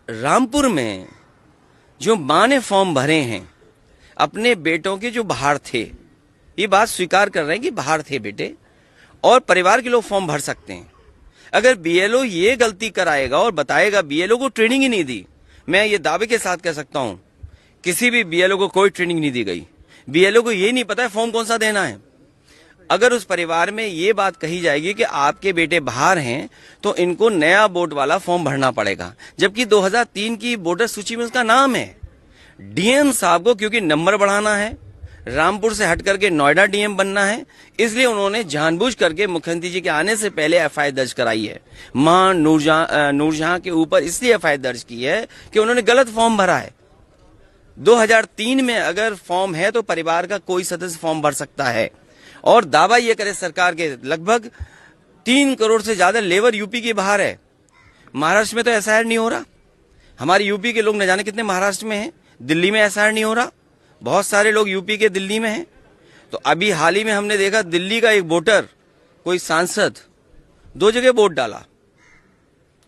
रामपुर में जो मां ने फॉर्म भरे हैं अपने बेटों के जो बाहर थे, ये बात स्वीकार कर रहे हैं कि बाहर थे बेटे, और परिवार के लोग फॉर्म भर सकते हैं। अगर बीएलओ ये गलती कराएगा और बताएगा, बीएलओ को ट्रेनिंग ही नहीं दी, मैं ये दावे के साथ कह सकता हूं किसी भी बीएलओ को कोई ट्रेनिंग नहीं दी गई। बीएलओ को ये नहीं पता है फॉर्म कौन सा देना है। अगर उस परिवार में ये बात कही जाएगी कि आपके बेटे बाहर हैं तो इनको नया वोट वाला फॉर्म भरना पड़ेगा, जबकि 2003 की वोटर सूची में उसका नाम है। डीएम साहब को क्योंकि नंबर बढ़ाना है, रामपुर से हट करके नोएडा डीएम बनना है, इसलिए उन्होंने जानबूझ करके मुख्यमंत्री जी के आने से पहले एफआईआर दर्ज कराई है। मां नूरजहां के ऊपर इसलिए एफआईआर दर्ज की है कि उन्होंने गलत फॉर्म भरा है। 2003 में अगर फॉर्म है तो परिवार का कोई सदस्य फॉर्म भर सकता है। और दावा ये करे सरकार के, लगभग 3 करोड़ से ज्यादा लेबर यूपी के बाहर है। महाराष्ट्र में तो एसआईआर नहीं हो रहा। हमारे यूपी के लोग न जाने कितने महाराष्ट्र में हैं, दिल्ली में एसआईआर नहीं हो रहा। बहुत सारे लोग यूपी के दिल्ली में हैं। तो अभी हाल ही में हमने देखा दिल्ली का एक वोटर, कोई सांसद 2 जगह वोट डाला।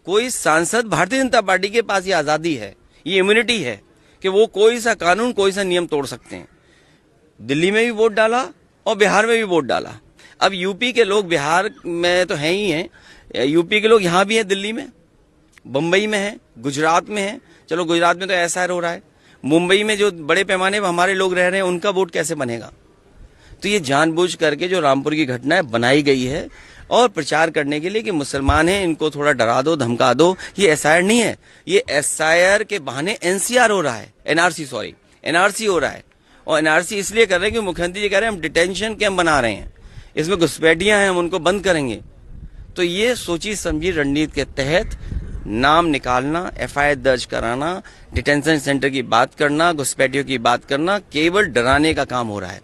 कोई सांसद, भारतीय जनता पार्टी के पास ये आजादी है, ये इम्यूनिटी है कि वो कोई सा कानून, कोई सा नियम तोड़ सकते हैं। दिल्ली में भी वोट डाला और बिहार में भी वोट डाला। अब यूपी के लोग बिहार में तो हैं ही हैं, यूपी के लोग यहां भी हैं, दिल्ली में, बंबई में है, गुजरात में है। चलो गुजरात में तो एसआईआर हो रहा है, मुंबई में जो बड़े पैमाने पर हमारे लोग रह रहे हैं उनका वोट कैसे बनेगा। तो ये जानबूझ करके जो रामपुर की घटना है बनाई गई है और प्रचार करने के लिए कि मुसलमान हैं, इनको थोड़ा डरा दो, धमका दो। ये एसआईआर नहीं है, ये एसआईआर के बहाने एनसीआर हो रहा है, एनआरसी हो रहा है। और एनआरसी इसलिए कर रहे हैं कि मुख्यमंत्री जी कह रहे हैं हम डिटेंशन कैंप बना रहे हैं, इसमें घुसपैठियां हैं, हम उनको बंद करेंगे। तो ये सोची समझी रणनीति के तहत नाम निकालना, एफआईआर दर्ज कराना, डिटेंशन सेंटर की बात करना, घुसपैठियों की बात करना, केवल डराने का काम हो रहा है।